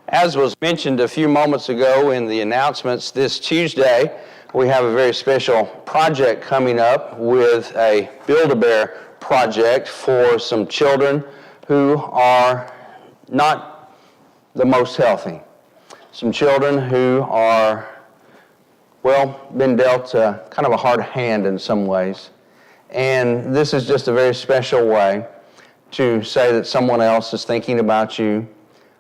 As was mentioned a few moments ago in the announcements, this Tuesday we have a very special project coming up with a Build-A-Bear project for some children who are not the most healthy. Some children who are, been dealt kind of a hard hand in some ways. And this is just a very special way to say that someone else is thinking about you,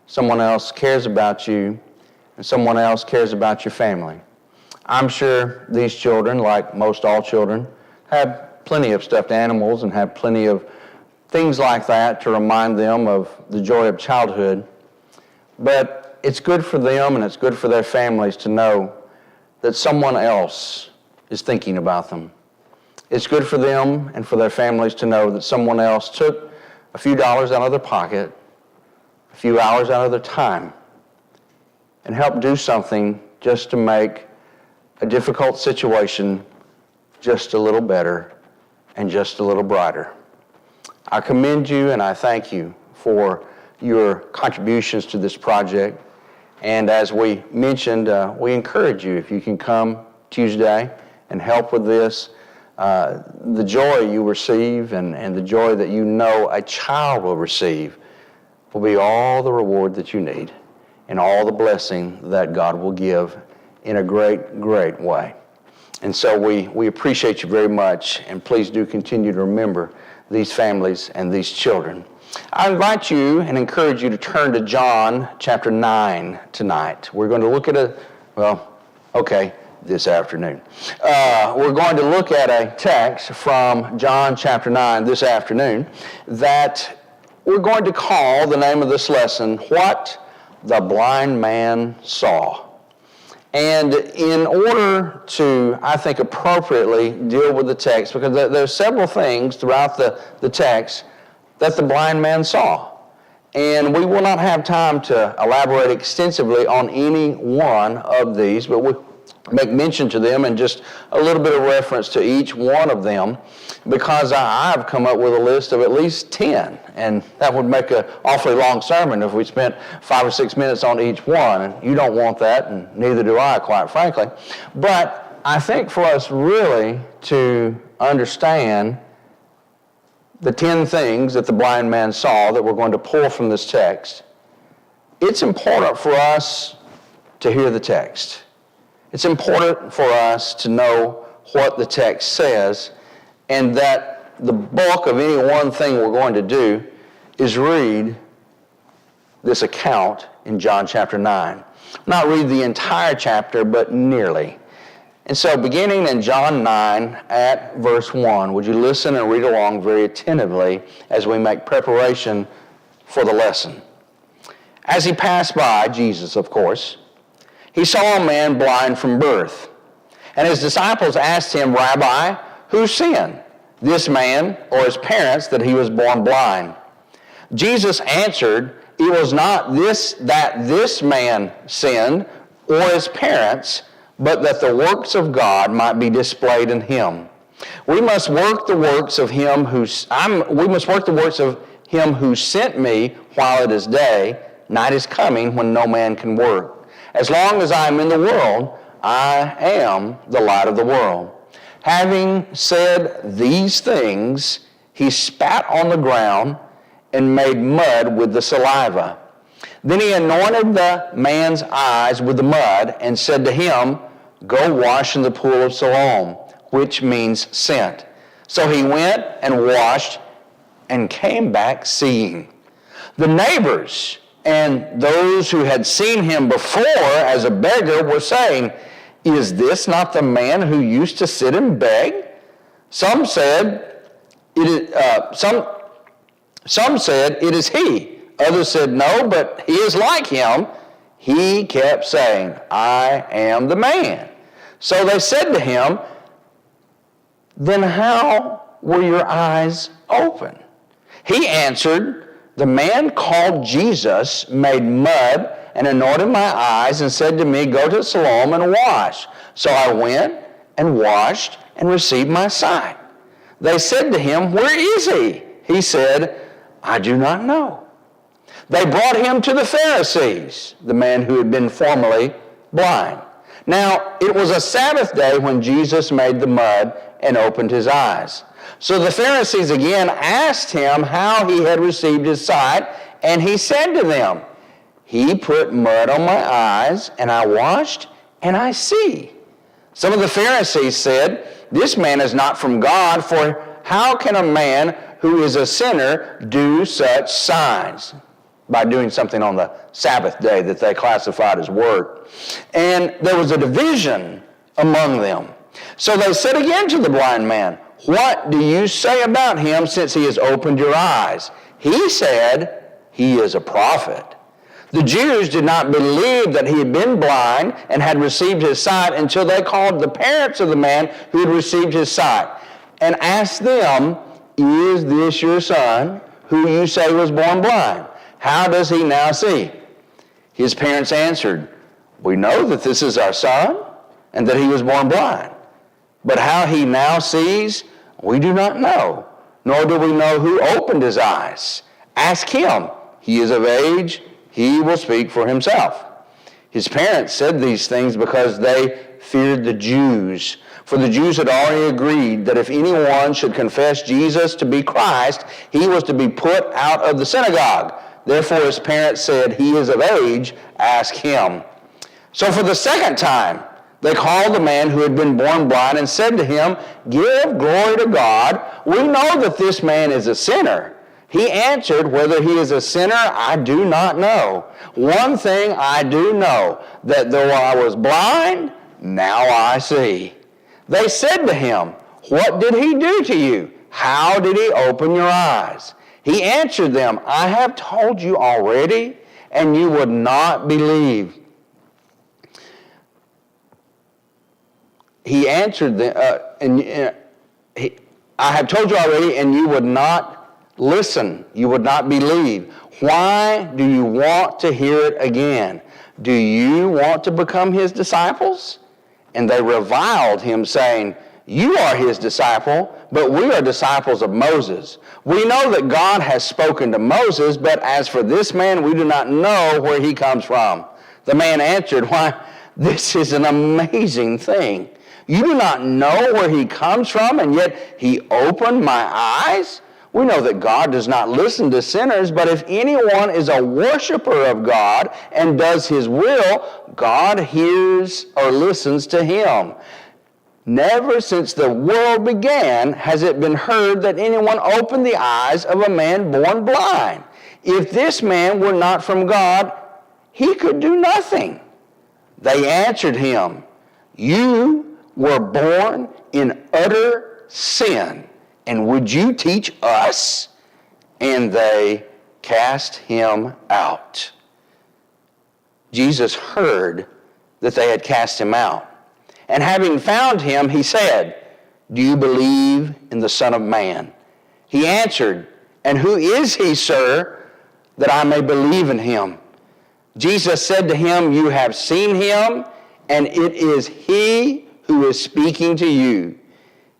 someone else cares about you, and someone else cares about your family. I'm sure these children, like most all children, have plenty of stuffed animals and have plenty of things like that to remind them of the joy of childhood. But it's good for them and it's good for their families to know that someone else is thinking about them. It's good for them and for their families to know that someone else took a few dollars out of their pocket, a few hours out of their time, and helped do something just to make a difficult situation just a little better and just a little brighter. I commend you and I thank you for your contributions to this project. And as we mentioned, we encourage you, if you can come Tuesday and help with this, the joy you receive and the joy that you know a child will receive will be all the reward that you need and all the blessing that God will give in a great, great way. And so we appreciate you very much, and please do continue to remember these families and these children. I invite you and encourage you to turn to John chapter 9 tonight. We're going to look at this afternoon. We're going to look at a text from John chapter 9 this afternoon that we're going to call the name of this lesson, What the Blind Man Saw. And in order to, I think, appropriately deal with the text, because there are several things throughout the text that the blind man saw. And we will not have time to elaborate extensively on any one of these, but we'll make mention to them and just a little bit of reference to each one of them, because I've come up with a list of at least 10, and that would make an awfully long sermon if we spent 5 or 6 minutes on each one, and you don't want that, and neither do I, quite frankly. But I think for us really to understand the 10 things that the blind man saw that we're going to pull from this text, it's important for us to hear the text. It's important for us to know what the text says, and that the bulk of any one thing we're going to do is read this account in John chapter 9. Not read the entire chapter, but nearly. And so beginning in John 9 at verse 1, would you listen and read along very attentively as we make preparation for the lesson. As he passed by, Jesus, of course, he saw a man blind from birth. And his disciples asked him, Rabbi, who sinned, this man or his parents, that he was born blind? Jesus answered, it was not that this man sinned or his parents, but that the works of God might be displayed in him. We must work the works of him who sent me while it is day. Night is coming when no man can work. As long as I am in the world, I am the light of the world. Having said these things, he spat on the ground and made mud with the saliva. Then he anointed the man's eyes with the mud and said to him, Go wash in the pool of Siloam, which means sent. So he went and washed and came back seeing. The neighbors and those who had seen him before as a beggar were saying, Is this not the man who used to sit and beg? Some said, It is he. Others said, No, but he is like him. He kept saying, I am the man. So they said to him, Then how were your eyes open? He answered, The man called Jesus made mud and anointed my eyes and said to me, Go to Siloam and wash. So I went and washed and received my sight. They said to him, Where is he? He said, I do not know. They brought him to the Pharisees, the man who had been formerly blind. Now, it was a Sabbath day when Jesus made the mud and opened his eyes. So the Pharisees again asked him how he had received his sight, and he said to them, "He put mud on my eyes, and I washed, and I see." Some of the Pharisees said, "This man is not from God, for how can a man who is a sinner do such signs?" By doing something on the Sabbath day that they classified as work. And there was a division among them. So they said again to the blind man, "What do you say about him since he has opened your eyes?" He said, "He is a prophet." The Jews did not believe that he had been blind and had received his sight until they called the parents of the man who had received his sight and asked them, "Is this your son, who you say was born blind? How does he now see?" His parents answered, "We know that this is our son and that he was born blind. But how he now sees, we do not know, nor do we know who opened his eyes. Ask him. He is of age. He will speak for himself." His parents said these things because they feared the Jews. For the Jews had already agreed that if anyone should confess Jesus to be Christ, he was to be put out of the synagogue. Therefore his parents said, "He is of age, ask him." So for the second time, they called the man who had been born blind and said to him, "Give glory to God. We know that this man is a sinner." He answered, "Whether he is a sinner, I do not know. One thing I do know, that though I was blind, now I see." They said to him, "What did he do to you? How did he open your eyes?" He answered them, "I have told you already, and you would not believe." He answered them, "I have told you already, and you would not listen. You would not believe. Why do you want to hear it again? Do you want to become his disciples?" And they reviled him, saying, "You are his disciple, but we are disciples of Moses. We know that God has spoken to Moses, but as for this man, we do not know where he comes from." The man answered, "Why, this is an amazing thing. You do not know where he comes from, and yet he opened my eyes? We know that God does not listen to sinners, but if anyone is a worshiper of God and does his will, God hears or listens to him. Never since the world began has it been heard that anyone opened the eyes of a man born blind. If this man were not from God, he could do nothing." They answered him, "You were born in utter sin, and would you teach us?" And they cast him out. Jesus heard that they had cast him out. And having found him, he said, "Do you believe in the Son of Man?" He answered, "And who is he, sir, that I may believe in him?" Jesus said to him, "You have seen him, and it is he who is speaking to you."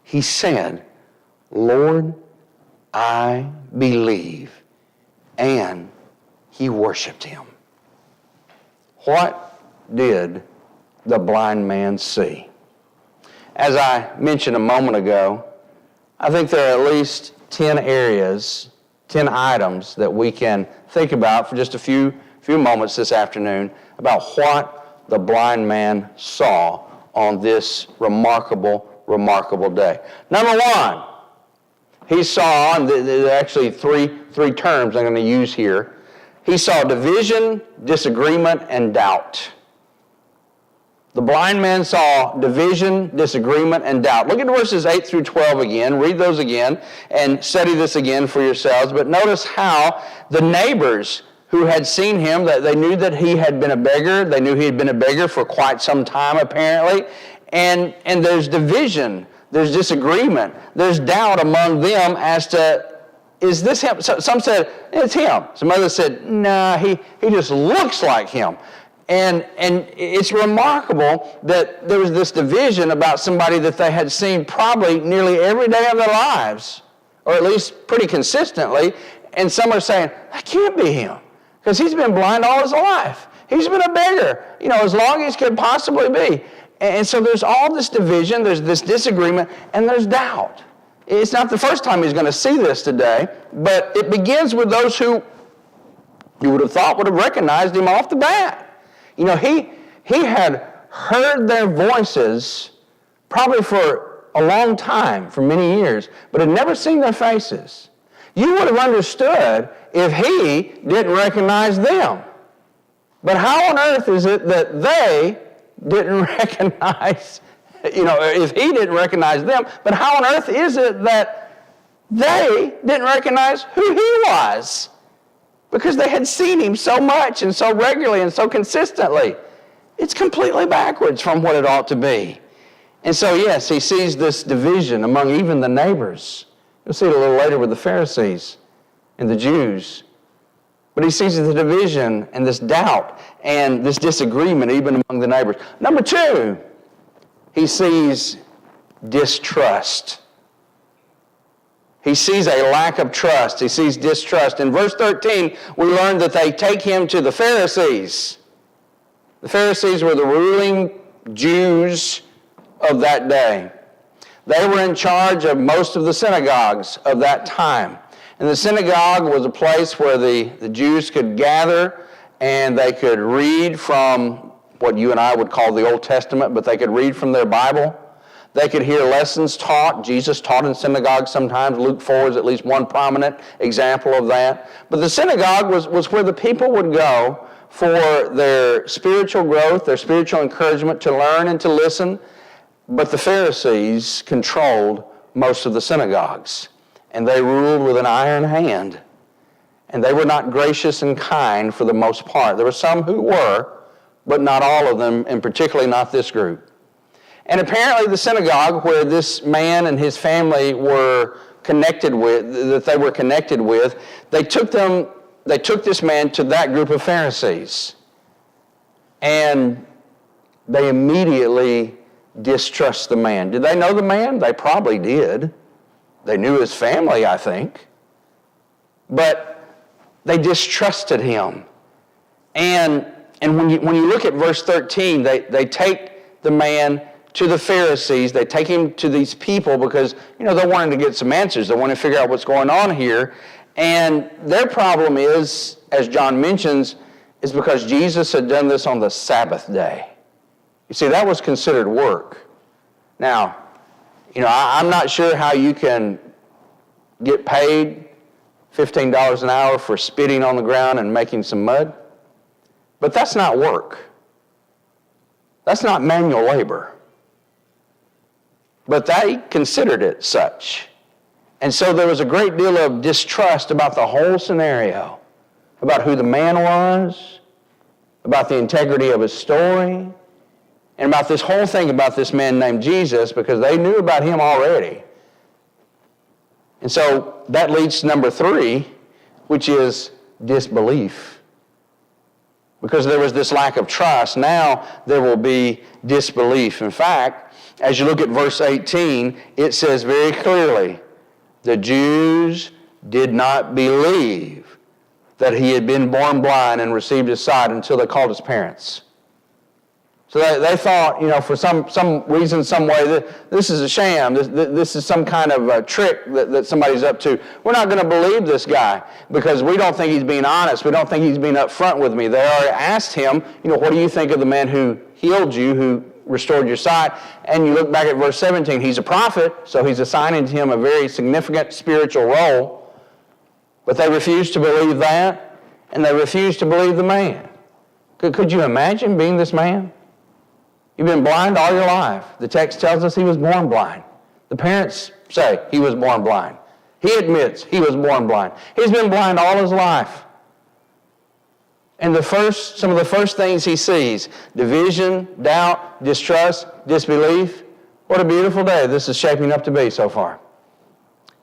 He said, "Lord, I believe." And he worshiped him. What did the blind man see? As I mentioned a moment ago, I think there are at least 10 areas, 10 items that we can think about for just a few moments this afternoon about what the blind man saw on this remarkable day. Number one, he saw, and there are actually three terms I'm going to use here. He saw division, disagreement, and doubt. The blind man saw division, disagreement, and doubt. Look at verses 8 through 12 again. Read those again and study this again for yourselves. But notice how the neighbors who had seen him, that they knew that he had been a beggar. They knew he had been a beggar for quite some time, apparently. And there's division, there's disagreement, there's doubt among them as to, is this him? So some said, it's him. Some others said, nah, he just looks like him. And it's remarkable that there was this division about somebody that they had seen probably nearly every day of their lives, or at least pretty consistently. And some are saying, that can't be him. because he's been blind all his life. He's been a beggar, as long as he could possibly be. And so there's all this division, there's this disagreement, and there's doubt. It's not the first time he's going to see this today, but it begins with those who you would have thought would have recognized him off the bat. He had heard their voices probably for a long time, for many years, but had never seen their faces. You would have understood if he didn't recognize them. But how on earth is it that they didn't recognize, if he didn't recognize them, but how on earth is it that they didn't recognize who he was? Because they had seen him so much and so regularly and so consistently. It's completely backwards from what it ought to be. And so, yes, he sees this division among even the neighbors. You'll see it a little later with the Pharisees and the Jews. But he sees the division and this doubt and this disagreement even among the neighbors. Number two, he sees distrust. He sees a lack of trust. He sees distrust. In verse 13, we learn that they take him to the Pharisees. The Pharisees were the ruling Jews of that day. They were in charge of most of the synagogues of that time. And the synagogue was a place where the Jews could gather and they could read from what you and I would call the Old Testament, but they could read from their Bible. They could hear lessons taught. Jesus taught in synagogues sometimes. Luke 4 is at least one prominent example of that. But the synagogue was where the people would go for their spiritual growth, their spiritual encouragement, to learn and to listen. But the Pharisees controlled most of the synagogues, and they ruled with an iron hand. And they were not gracious and kind for the most part. There were some who were, but not all of them, and particularly not this group. And apparently the synagogue where this man and his family were connected with, they took this man to that group of Pharisees. And they immediately distrust the man. Did they know the man? They probably did. They knew his family, I think. But they distrusted him. And when you look at verse 13, they take the man to the Pharisees. They take him to these people because, they wanted to get some answers. They want to figure out what's going on here. And their problem is, as John mentions, is because Jesus had done this on the Sabbath day. You see, that was considered work. Now, I'm not sure how you can get paid $15 an hour for spitting on the ground and making some mud, but that's not work. That's not manual labor. But they considered it such. And so there was a great deal of distrust about the whole scenario, about who the man was, about the integrity of his story, and about this whole thing about this man named Jesus, because they knew about him already. And so that leads to number 3, which is disbelief. Because there was this lack of trust, now there will be disbelief. In fact, as you look at verse 18, it says very clearly, the Jews did not believe that he had been born blind and received his sight until they called his parents. So they thought, for some reason, some way, this is a sham. This is some kind of a trick that somebody's up to. We're not going to believe this guy because we don't think he's being honest. We don't think he's being upfront with me. They already asked him, what do you think of the man who healed you, who restored your sight? And you look back at verse 17. He's a prophet, so he's assigning to him a very significant spiritual role. But they refused to believe that, and they refused to believe the man. Could you imagine being this man? You've been blind all your life. The text tells us he was born blind. The parents say he was born blind. He admits he was born blind. He's been blind all his life. And some of the first things he sees, division, doubt, distrust, disbelief. What a beautiful day this is shaping up to be so far.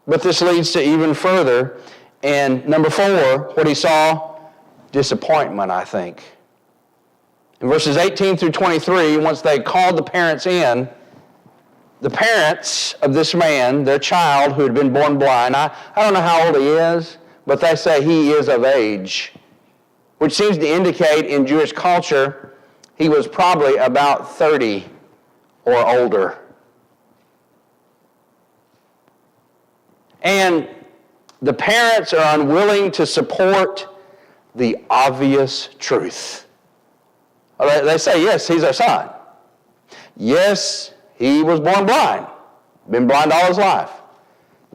But this leads to even further. And number 4, what he saw, disappointment, I think. In verses 18 through 23, once they called the parents in, the parents of this man, their child who had been born blind, I don't know how old he is, but they say he is of age. which seems to indicate in Jewish culture he was probably about 30 or older. And the parents are unwilling to support the obvious truth. They say, yes, he's our son. Yes, he was born blind. Been blind all his life.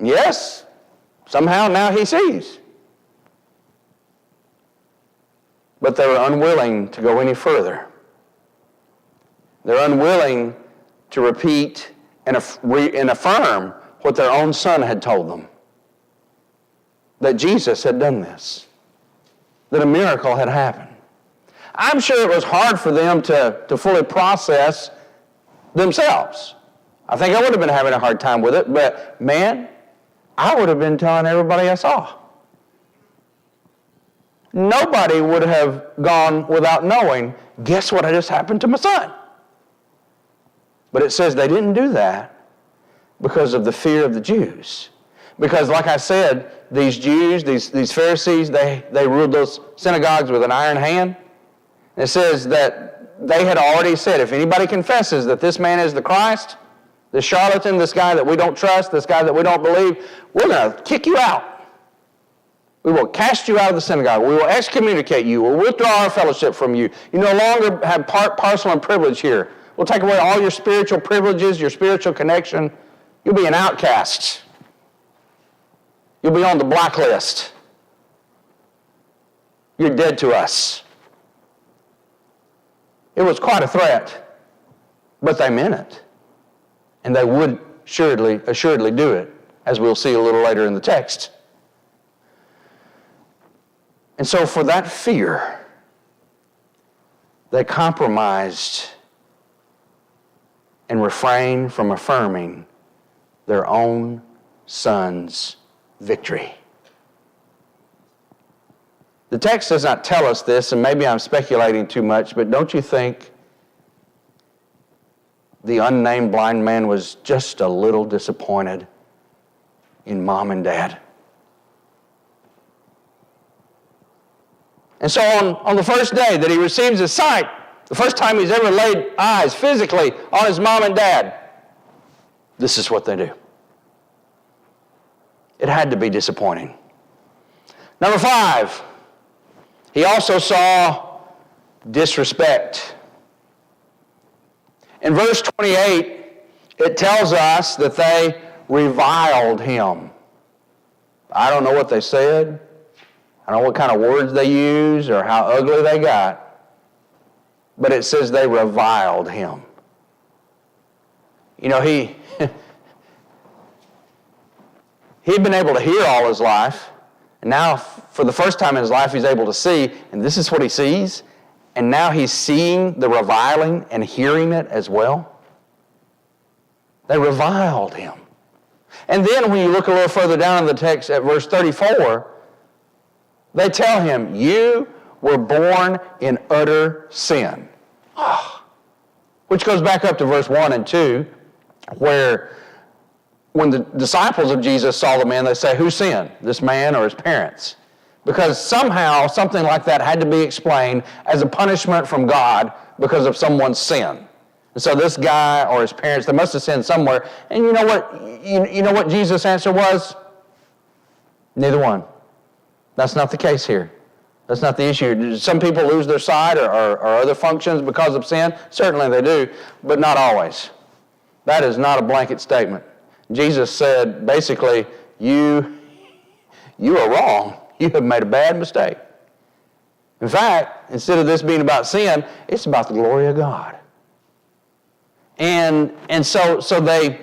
Yes, somehow now he sees. But they were unwilling to go any further. They're unwilling to repeat and affirm what their own son had told them. That Jesus had done this. That a miracle had happened. I'm sure it was hard for them to fully process themselves. I think I would have been having a hard time with it, but man, I would have been telling everybody I saw. Nobody would have gone without knowing, guess what just happened to my son? But it says they didn't do that because of the fear of the Jews. Because like I said, these Jews, these Pharisees, they ruled those synagogues with an iron hand. And it says that they had already said, if anybody confesses that this man is the Christ, this charlatan, this guy that we don't trust, this guy that we don't believe, we're going to kick you out. We will cast you out of the synagogue. We will excommunicate you. We'll withdraw our fellowship from you. You no longer have part, parcel, and privilege here. We'll take away all your spiritual privileges, your spiritual connection. You'll be an outcast. You'll be on the blacklist. You're dead to us. It was quite a threat, but they meant it. And they would assuredly do it, as we'll see a little later in the text. And so for that fear, they compromised and refrained from affirming their own son's victory. The text does not tell us this, and maybe I'm speculating too much, but don't you think the unnamed blind man was just a little disappointed in mom and dad? And so on the first day that he receives his sight, the first time he's ever laid eyes physically on his mom and dad, this is what they do. It had to be disappointing. Number 5, he also saw disrespect. In verse 28, it tells us that they reviled him. I don't know what they said. I don't know what kind of words they used or how ugly they got. But it says they reviled him. You know, he'd been able to hear all his life. And now, for the first time in his life, he's able to see. And this is what he sees. And now he's seeing the reviling and hearing it as well. They reviled him. And then when you look a little further down in the text at verse 34, they tell him, you were born in utter sin. Which goes back up to verse 1 and 2, where when the disciples of Jesus saw the man, they say, who sinned, this man or his parents? Because somehow something like that had to be explained as a punishment from God because of someone's sin. And so this guy or his parents, they must have sinned somewhere. And you know what? You know what Jesus' answer was? Neither one. That's not the case here. That's not the issue. Some people lose their sight or other functions because of sin. Certainly they do, but not always. That is not a blanket statement. Jesus said, basically, you are wrong. You have made a bad mistake. In fact, instead of this being about sin, it's about the glory of God. And so they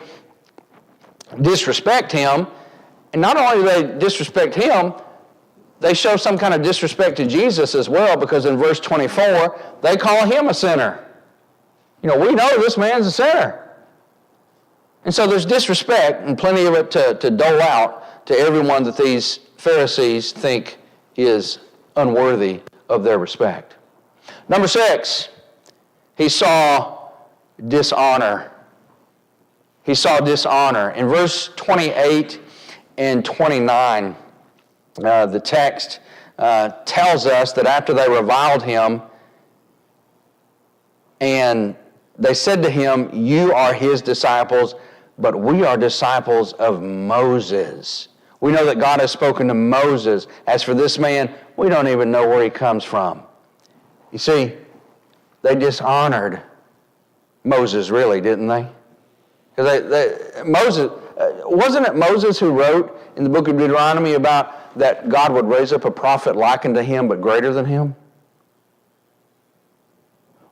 disrespect him. And not only do they disrespect him, they show some kind of disrespect to Jesus as well, because in verse 24, they call him a sinner. You know, we know this man's a sinner. And so there's disrespect, and plenty of it to dole out to everyone that these Pharisees think is unworthy of their respect. Number 6, he saw dishonor. He saw dishonor. In verse 28 and 29, the text tells us that after they reviled him, and they said to him, "You are his disciples, but we are disciples of Moses. We know that God has spoken to Moses. As for this man, we don't even know where he comes from." You see, they dishonored Moses, really, didn't they? Because Moses, wasn't it Moses who wrote in the book of Deuteronomy about that God would raise up a prophet like unto him, but greater than him?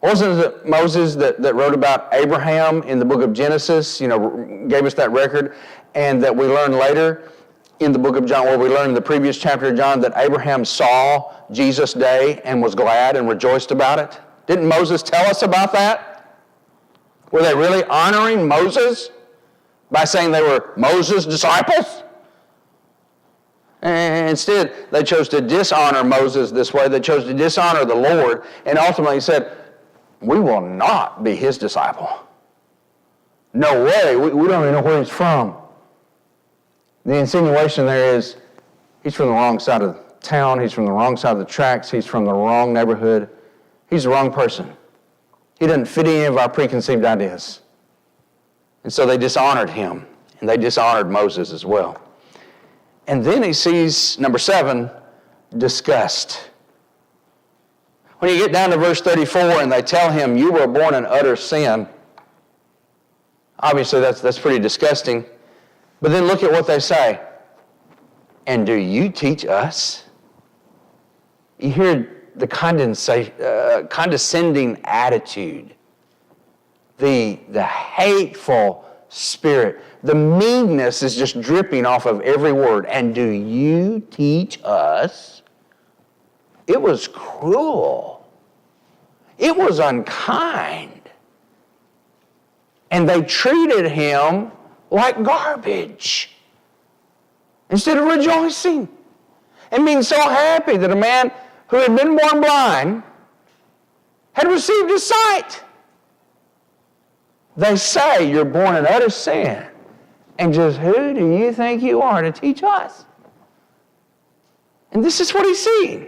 Wasn't it Moses that wrote about Abraham in the book of Genesis, gave us that record, and that we learn later in the book of John, where we learn in the previous chapter of John that Abraham saw Jesus' day and was glad and rejoiced about it? Didn't Moses tell us about that? Were they really honoring Moses by saying they were Moses' disciples? And instead, they chose to dishonor Moses this way. They chose to dishonor the Lord, and ultimately said, "We will not be his disciple. No way. We don't even know where he's from." The insinuation there is, he's from the wrong side of town. He's from the wrong side of the tracks. He's from the wrong neighborhood. He's the wrong person. He doesn't fit any of our preconceived ideas. And so they dishonored him, and they dishonored Moses as well. And then he sees, number 7, disgust. When you get down to verse 34 and they tell him, "You were born in utter sin," obviously that's pretty disgusting. But then look at what they say. "And do you teach us?" You hear the condescending attitude, the hateful spirit. The meanness is just dripping off of every word. "And do you teach us?" It was cruel. It was unkind. And they treated him like garbage instead of rejoicing and being so happy that a man who had been born blind had received his sight. They say, "You're born in utter sin, and just who do you think you are to teach us?" And this is what he's seeing.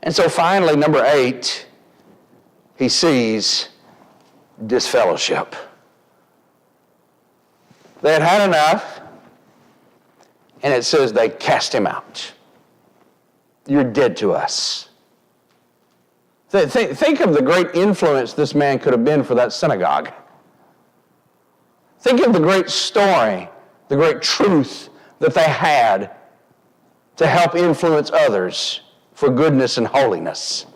And so finally, number 8, he sees disfellowship. They had had enough, and it says they cast him out. "You're dead to us." Think of the great influence this man could have been for that synagogue. Think of the great story, the great truth that they had to help influence others for goodness and holiness.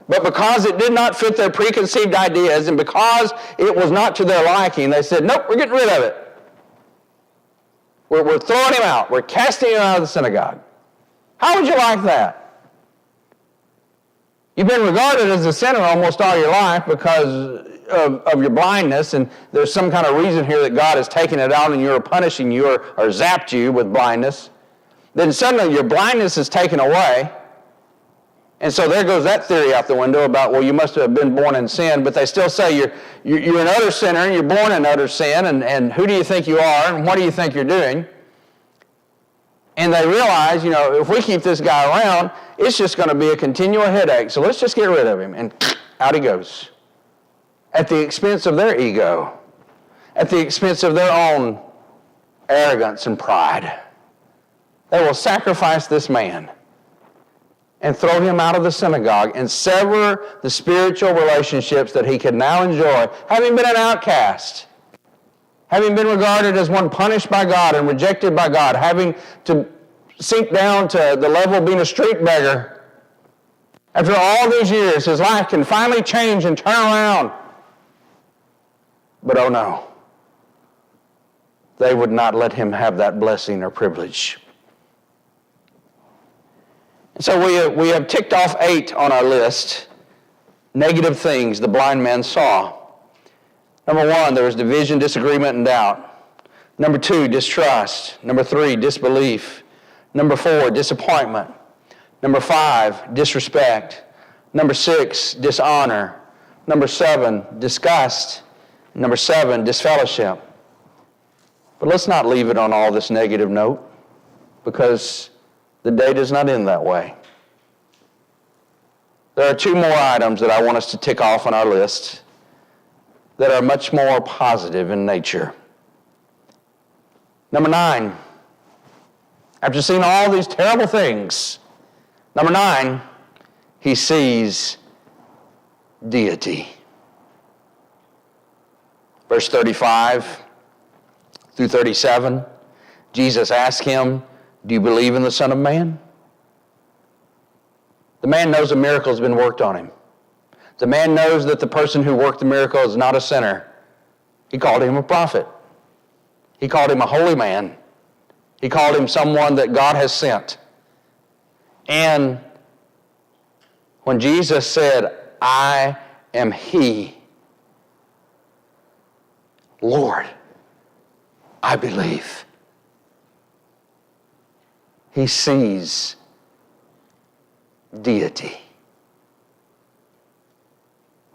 But because it did not fit their preconceived ideas, and because it was not to their liking, they said, "Nope, we're getting rid of it. We're throwing him out. We're casting him out of the synagogue." How would you like that? You've been regarded as a sinner almost all your life because of your blindness, and there's some kind of reason here that God has taken it out and you're punishing you or zapped you with blindness. Then suddenly your blindness is taken away, and so there goes that theory out the window about, well, you must have been born in sin, but they still say you're an utter sinner and you're born in utter sin, and who do you think you are and what do you think you're doing? And they realize, if we keep this guy around, it's just going to be a continual headache, so let's just get rid of him. And out he goes. At the expense of their ego. At the expense of their own arrogance and pride. They will sacrifice this man and throw him out of the synagogue and sever the spiritual relationships that he can now enjoy, having been an outcast, having been regarded as one punished by God and rejected by God, having to sink down to the level of being a street beggar. After all these years, his life can finally change and turn around. But oh no, they would not let him have that blessing or privilege. And so we have ticked off 8 on our list, negative things the blind man saw. Number 1, there was division, disagreement, and doubt. Number 2, distrust. Number 3, disbelief. Number 4, disappointment. Number 5, disrespect. Number 6, dishonor. Number 7, disgust. Number 7, disfellowship. But let's not leave it on all this negative note, because the day does not end that way. There are two more items that I want us to tick off on our list that are much more positive in nature. Number 9, after seeing all these terrible things, number 9, he sees deity. Verse 35 through 37, Jesus asked him, "Do you believe in the Son of Man?" The man knows a miracle has been worked on him. The man knows that the person who worked the miracle is not a sinner. He called him a prophet. He called him a holy man. He called him someone that God has sent. And when Jesus said, "I am he," Lord, I believe. He sees deity.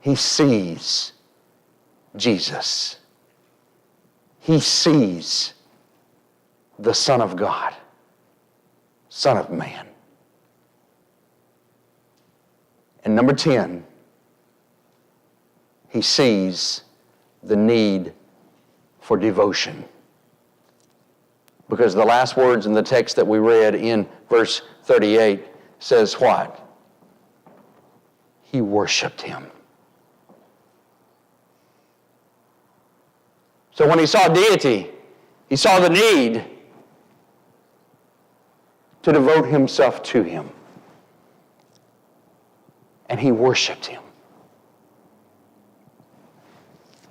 He sees Jesus. He sees the Son of God, Son of Man. And number 10, he sees the need for devotion. Because the last words in the text that we read in verse 38 says what? He worshiped him. So when he saw deity, he saw the need to devote himself to him. And he worshiped him.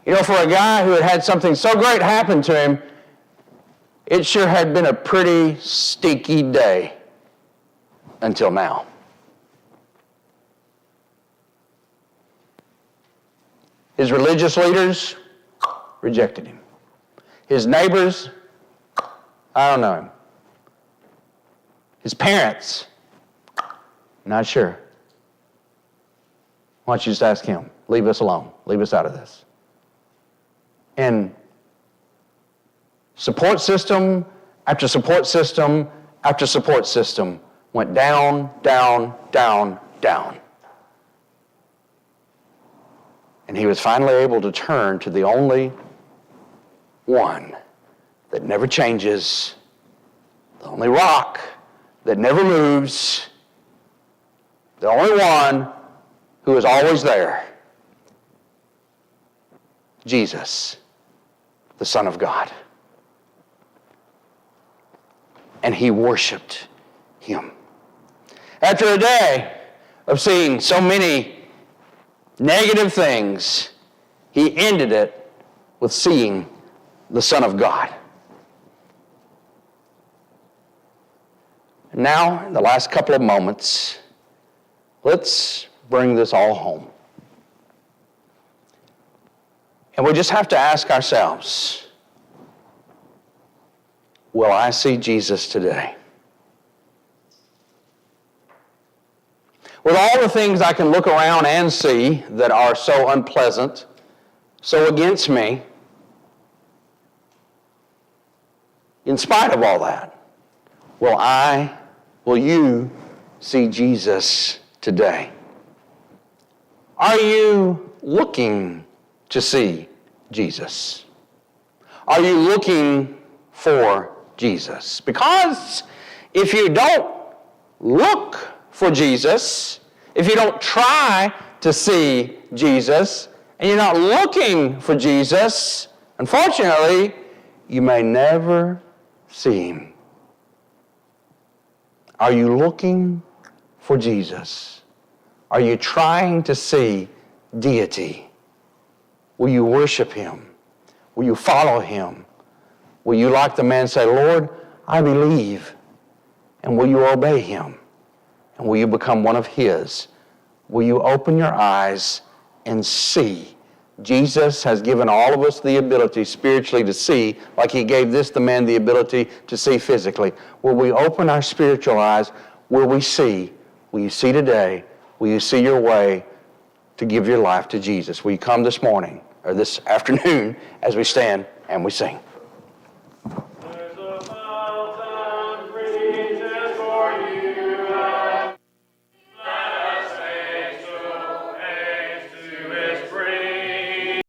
You know, for a guy who had had something so great happen to him, it sure had been a pretty stinky day until now. His religious leaders rejected him. His neighbors, I don't know him. His parents, not sure. Why don't you just ask him? Leave us alone. Leave us out of this. And support system after support system after support system went down, down, down, down. And he was finally able to turn to the only one that never changes, the only rock that never moves, the only one who is always there, Jesus, the Son of God. And he worshiped him. After a day of seeing so many negative things, he ended it with seeing the Son of God. Now, in the last couple of moments, let's bring this all home. And we just have to ask ourselves, will I see Jesus today? With all the things I can look around and see that are so unpleasant, so against me, in spite of all that, will you see Jesus today? Are you looking to see Jesus? Are you looking for Jesus? Because if you don't look for Jesus, if you don't try to see Jesus, and you're not looking for Jesus, unfortunately, you may never see him. Are you looking for Jesus? Are you trying to see deity? Will you worship him? Will you follow him? Will you, like the man, say, "Lord, I believe"? And will you obey him? And will you become one of his? Will you open your eyes and see? Jesus has given all of us the ability spiritually to see, like he gave this the man the ability to see physically. Will we open our spiritual eyes? Will we see? Will you see today? Will you see your way to give your life to Jesus? Will you come this morning or this afternoon as we stand and we sing?